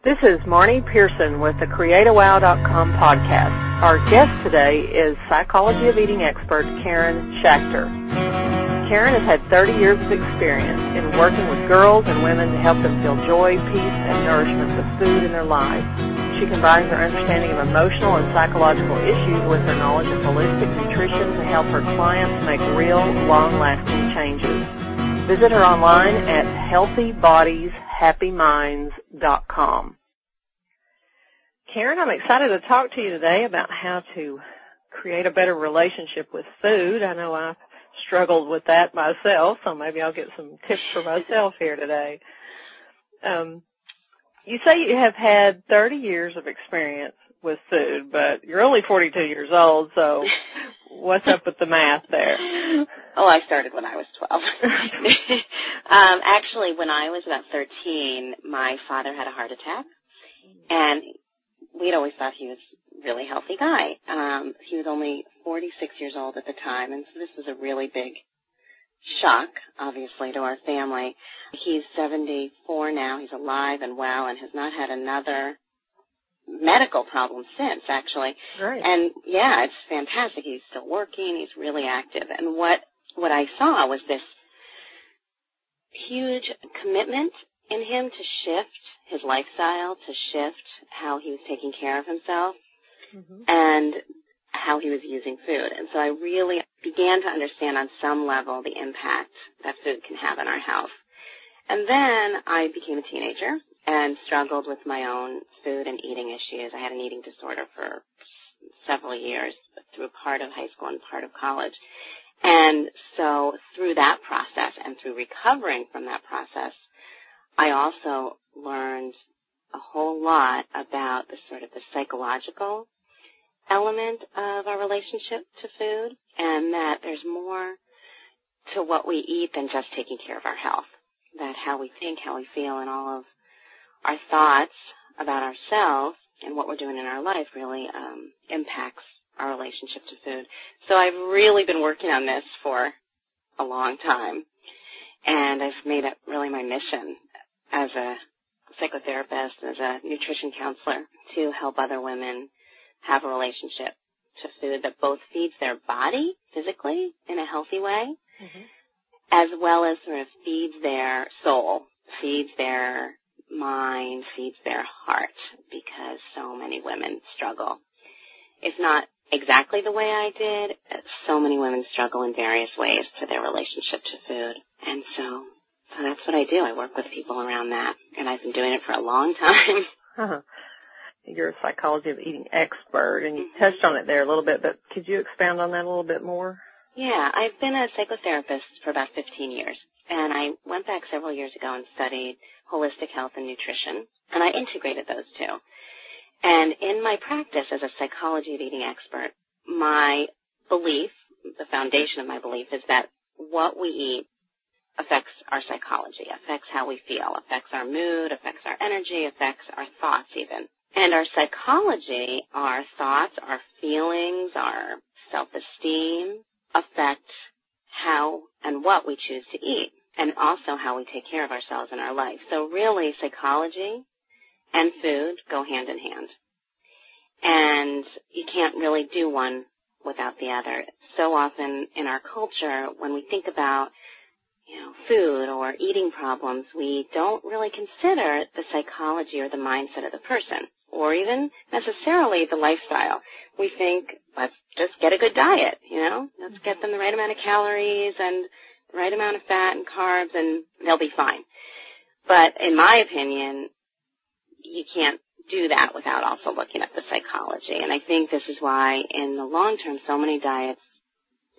This is Marnie Pearson with the CreateAWow.com podcast. Our guest today is psychology of eating expert Karen Schachter. Karen has had 30 years of experience in working with girls and women to help them feel joy, peace, and nourishment with food in their lives. She combines her understanding of emotional and psychological issues with her knowledge of holistic nutrition to help her clients make real, long-lasting changes. Visit her online at healthybodieshappyminds.com. Karen, I'm excited to talk to you today about how to create a better relationship with food. I know I've struggled with that myself, so maybe I'll get some tips for myself here today. You say you have had 30 years of experience with food, but you're only 42 years old, so what's up with the math there? Oh, I started when I was 12. Actually, when I was about 13, my father had a heart attack, and we'd always thought he was a really healthy guy. He was only 46 years old at the time, and so this was a really big shock, obviously, to our family. He's 74 now. He's alive and well and has not had another medical problem since, actually. Right. And, yeah, it's fantastic. He's still working. He's really active. And what I saw was this huge commitment in him to shift his lifestyle, to shift how he was taking care of himself, and how he was using food. And so I really began to understand on some level the impact that food can have on our health. And then I became a teenager and struggled with my own food and eating issues. I had an eating disorder for several years through part of high school and part of college. And so through that process and through recovering from that process, I also learned a whole lot about the sort of the psychological element of our relationship to food, and that there's more to what we eat than just taking care of our health, that how we think, how we feel, and all of our thoughts about ourselves and what we're doing in our life really impacts our relationship to food. So I've really been working on this for a long time, and I've made it really my mission as a psychotherapist, as a nutrition counselor, to help other women have a relationship to food that both feeds their body physically in a healthy way, as well as sort of feeds their soul, feeds their mind, feeds their heart, because so many women struggle. If not exactly the way I did, so many women struggle in various ways to their relationship to food. And so that's what I do. I work with people around that, and I've been doing it for a long time. You're a psychology of eating expert, and you touched on it there a little bit, but could you expand on that a little bit more? Yeah, I've been a psychotherapist for about 15 years, and I went back several years ago and studied holistic health and nutrition, and I integrated those two. And in my practice as a psychology of eating expert, my belief, the foundation of my belief, is that what we eat affects our psychology, affects how we feel, affects our mood, affects our energy, affects our thoughts even. And our psychology, our thoughts, our feelings, our self-esteem affect how and what we choose to eat, and also how we take care of ourselves in our life. So really, psychology and food go hand in hand. And you can't really do one without the other. So often in our culture, when we think about food or eating problems, we don't really consider the psychology or the mindset of the person, or even necessarily the lifestyle. We think, let's just get a good diet, let's get them the right amount of calories and the right amount of fat and carbs, and they'll be fine. But in my opinion, you can't do that without also looking at the psychology. And I think this is why in the long term, so many diets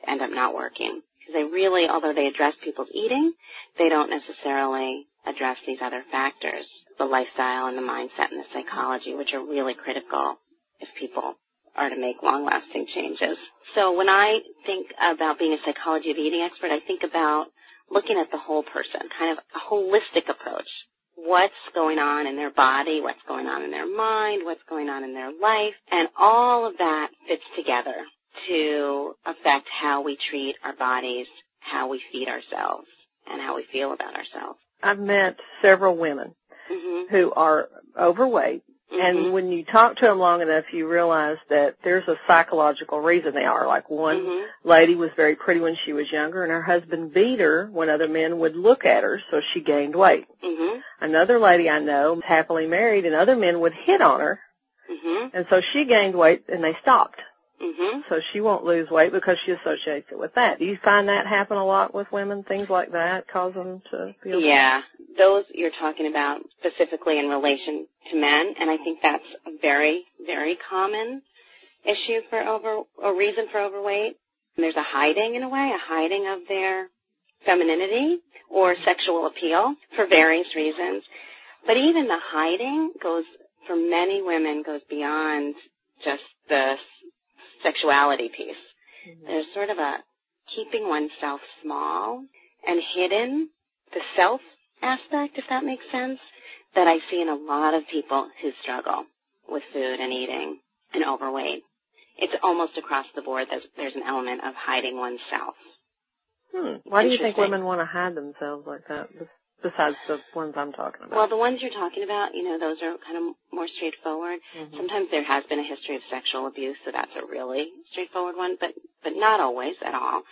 end up not working. Because they really, although they address people's eating, they don't necessarily address these other factors, the lifestyle and the mindset and the psychology, which are really critical if people are to make long-lasting changes. So when I think about being a psychology of eating expert, I think about looking at the whole person, kind of a holistic approach. What's going on in their body, what's going on in their mind, what's going on in their life, and all of that fits together to affect how we treat our bodies, how we feed ourselves, and how we feel about ourselves. I've met several women who are overweight. And when you talk to them long enough, you realize that there's a psychological reason they are. Like one lady was very pretty when she was younger, and her husband beat her when other men would look at her, so she gained weight. Another lady I know, happily married, and other men would hit on her, and so she gained weight, and they stopped. So she won't lose weight because she associates it with that. Do you find that happen a lot with women, things like that, cause them to feel Yeah, those you're talking about specifically in relation to men, and I think that's a very, very common issue for a reason for overweight. And there's a hiding, in a way, a hiding of their femininity or sexual appeal for various reasons. But even the hiding for many women, goes beyond just the sexuality piece. There's sort of a keeping oneself small and hidden, the self aspect, if that makes sense, that I see in a lot of people who struggle with food and eating and overweight. It's almost across the board that there's an element of hiding oneself. Why do you think women want to hide themselves like that, besides the ones I'm talking about? Well, the ones you're talking about, those are kind of more straightforward. Sometimes there has been a history of sexual abuse, so that's a really straightforward one, but not always at all.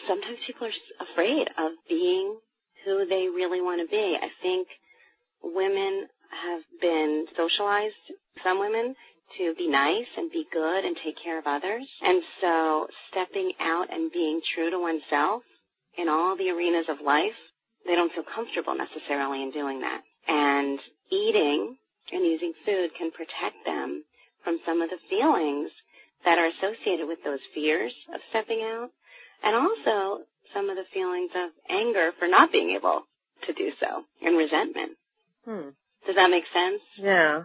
Sometimes people are afraid of being who they really want to be. I think women have been socialized, some women, to be nice and be good and take care of others. And so stepping out and being true to oneself in all the arenas of life, they don't feel comfortable necessarily in doing that. And eating and using food can protect them from some of the feelings that are associated with those fears of stepping out, and also some of the feelings of anger for not being able to do so, and resentment. Does that make sense? Yeah.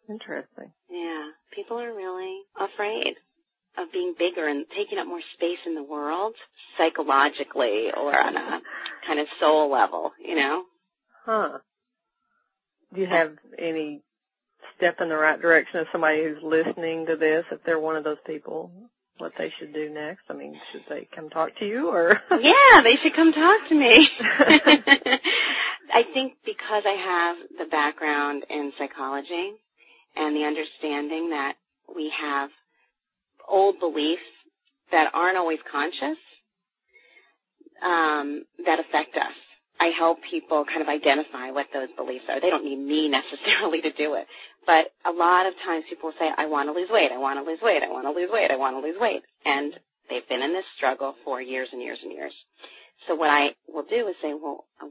Interesting. Yeah. People are really afraid of being bigger and taking up more space in the world, psychologically or on a kind of soul level, Do you have any step in the right direction of somebody who's listening to this, if they're one of those people, what they should do next? I mean, should they come talk to you, or? Yeah, they should come talk to me. I think because I have the background in psychology and the understanding that we have old beliefs that aren't always conscious, that affect us. I help people kind of identify what those beliefs are. They don't need me necessarily to do it. But a lot of times people say, I want to lose weight, I want to lose weight, I want to lose weight, I want to lose weight. And they've been in this struggle for years and years and years. So what I will do is say, well, I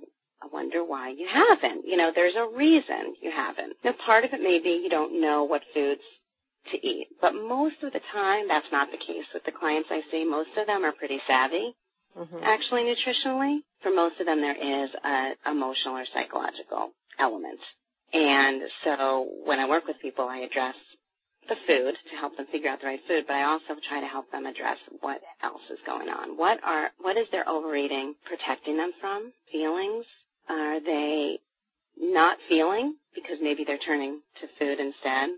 wonder why you haven't. There's a reason you haven't. Now, part of it may be you don't know what foods to eat. But most of the time, that's not the case with the clients I see. Most of them are pretty savvy, actually, nutritionally. For most of them, there is an emotional or psychological element. And so when I work with people, I address the food to help them figure out the right food, but I also try to help them address what else is going on. What is their overeating protecting them from? Feelings? Are they not feeling because maybe they're turning to food instead?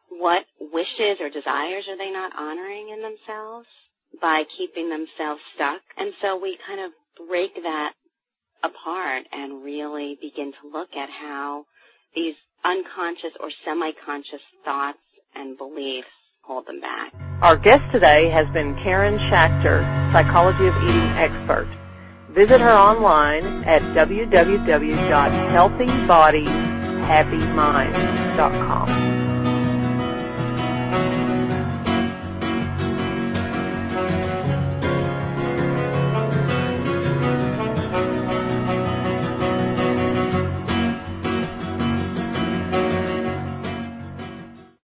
What wishes or desires are they not honoring in themselves by keeping themselves stuck? And so we kind of break that apart and really begin to look at how these unconscious or semi-conscious thoughts and beliefs hold them back. Our guest today has been Karen Schachter, Psychology of Eating expert. Visit her online at www.healthybodieshappyminds.com.